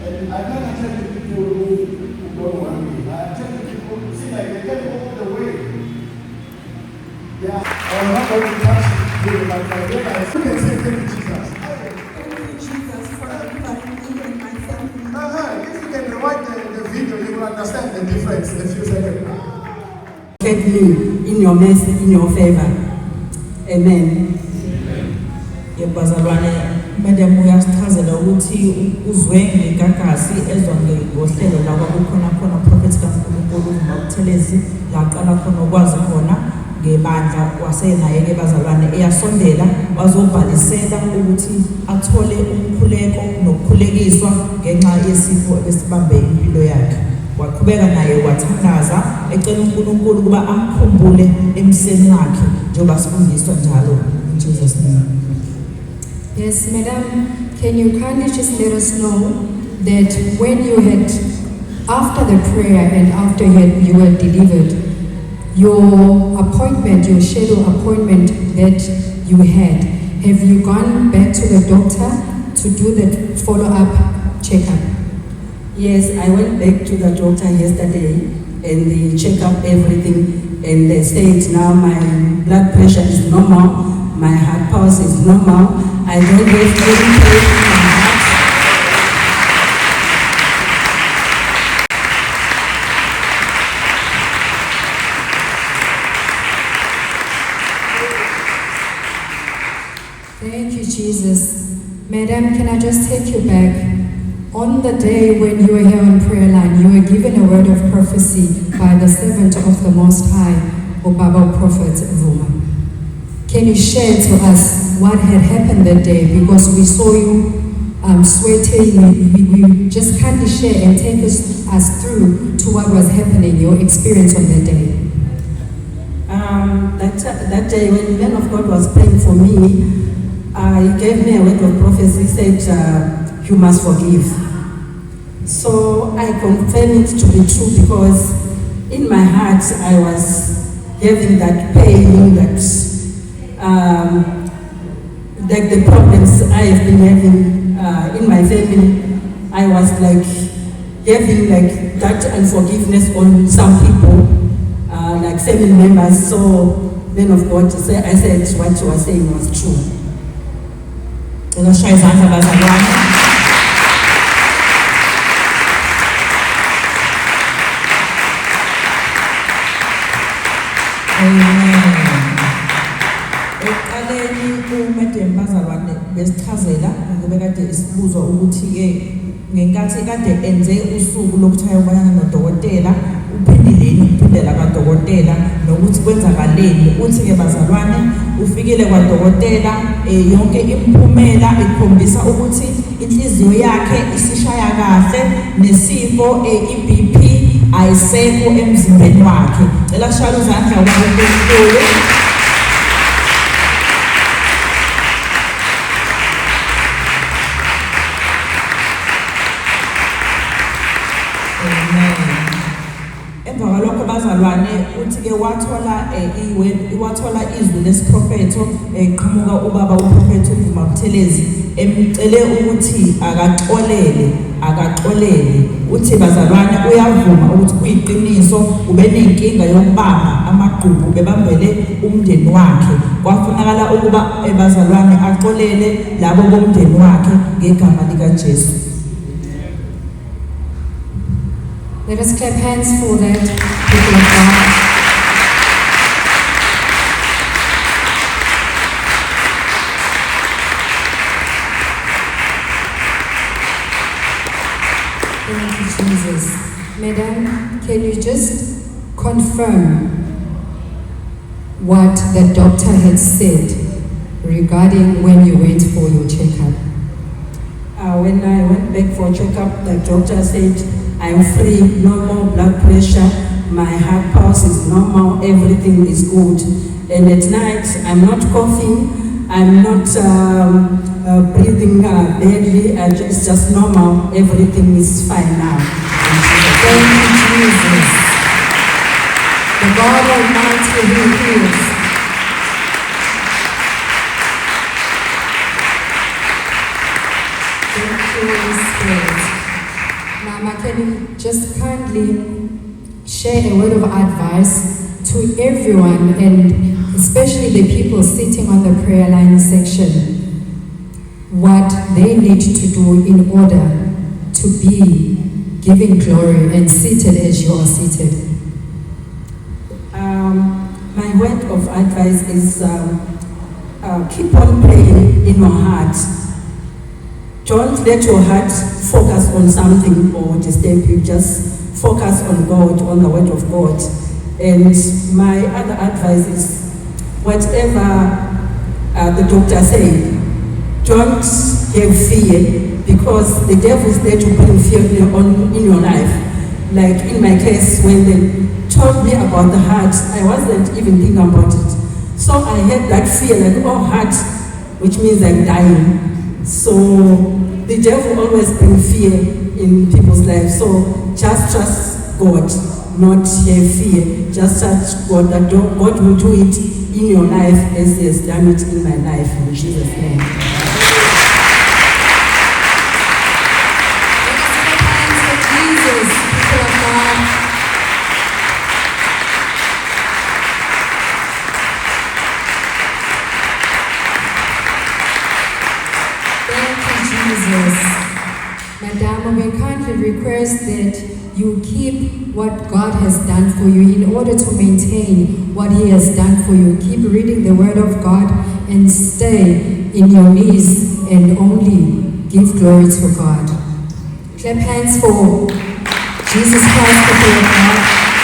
And I can't tell the people who don't want me. I tell the people who see like they get all the way. Yeah, I'm not going to touch you, but I realize you can say thank you, Jesus. Thank you, Jesus, for everybody, even my family. If you can rewind the video, you will understand the difference in a few seconds. Take me in your mercy, in your favor. Amen. Yebazalwane madam uyasichazela ukuthi uzwe ngekakasi ezwa ngohlelo la kwakukhona khona prophet kaNkulunkulu uMabuthelezi la qala khona ukwazi khona ngebandla wasenaye ke bazalwane eyasondela wazobhalisela ukuthi athole umkhuleko nokukhulekiswa ngenxa yesifo esibambe impilo yakhe. Waqhubeka naye wathandaza ecela uNkulunkulu kuba amkhumbule emseni wakhe njengoba sifundiswa njalo in Jesus name. Yes, Madam, can you kindly just let us know that when you had, after the prayer and after you were delivered, your appointment, your scheduled appointment that you had, have you gone back to the doctor to do the follow-up checkup? Yes, I went back to the doctor yesterday and they checked up everything and they said now my blood pressure is normal, my heart pulse is normal, I don't have any pain in my heart. Thank you, Jesus. Madam, can I just take you back? On the day when you were here on prayer line, you were given a word of prophecy by the servant of the Most High, Obaba Prophet Vuma. Can you share to us what had happened that day? Because we saw you sweating. We just kindly share and take us through to what was happening, your experience on that day. That day when the man of God was praying for me, he gave me a word of prophecy, said, you must forgive. So I confirm it to be true because in my heart I was having that pain, that like the problems I have been having in my family. I was like having like that unforgiveness on some people, like family members. So men of God, I said what you were saying was true. Madam bazalwane besichazela ngoba kade isibuzwa ukuthi ke ngenkathi kade enze usuku lokuthaya ubayana nodokotela uphindileni ukuphindela kadokotela nokuthi kwenzakaleni uthi ke bazalwane ufikile kwadokotela yonke imphumela ikhombisa ukuthi inhliziyo yakhe isishaya kahle nesifo iBP ayisekho emzimbeni wakhe. Cela shaya izandla uNkulunkulu. Bazalwane uthi ke wathola izwi lesiprofeto eqhamuka ubaba uProfethi uMabuthelezi emcele ukuthi akaxolele uthi bazalwane uyavuma ukuthi kuyiqiniso ube nenkinga yokubamba amagqubu bebambele umndeni wakhe kwafunakala ukuba bazalwane axolele labo bomndeni wakhe ngegama lika Jesu. Let us clap hands for that, people of God. Thank you, Jesus. Madam, can you just confirm what the doctor had said regarding when you went for your checkup? When I went back for checkup, the doctor said, I'm free, no more blood pressure, my heart pulse is normal, everything is good. And at night, I'm not coughing, I'm not breathing badly, it's just normal, everything is fine now. Thank you, Jesus. The God Almighty who heals. Thank you, Holy Spirit. can you just kindly share a word of advice to everyone, and especially the people sitting on the prayer line section, what they need to do in order to be giving glory and seated as you are seated? My word of advice is keep on praying in your heart. Don't let your heart focus on something or disturb you. Just focus on God, on the word of God. And my other advice is, whatever the doctor said, don't have fear, because the devil is there to bring fear in your life. Like in my case, when they told me about the heart, I wasn't even thinking about it. So I had that fear, like, oh, heart, which means I'm dying. So the devil always brings fear in people's lives. So just trust God, not have fear. Just trust God that God will do it in your life as He has done it in my life. In Jesus' name. Madam, we kindly request that you keep what God has done for you in order to maintain what He has done for you. Keep reading the Word of God and stay in your knees and only give glory to God. Clap hands for Jesus Christ, the Lord of God.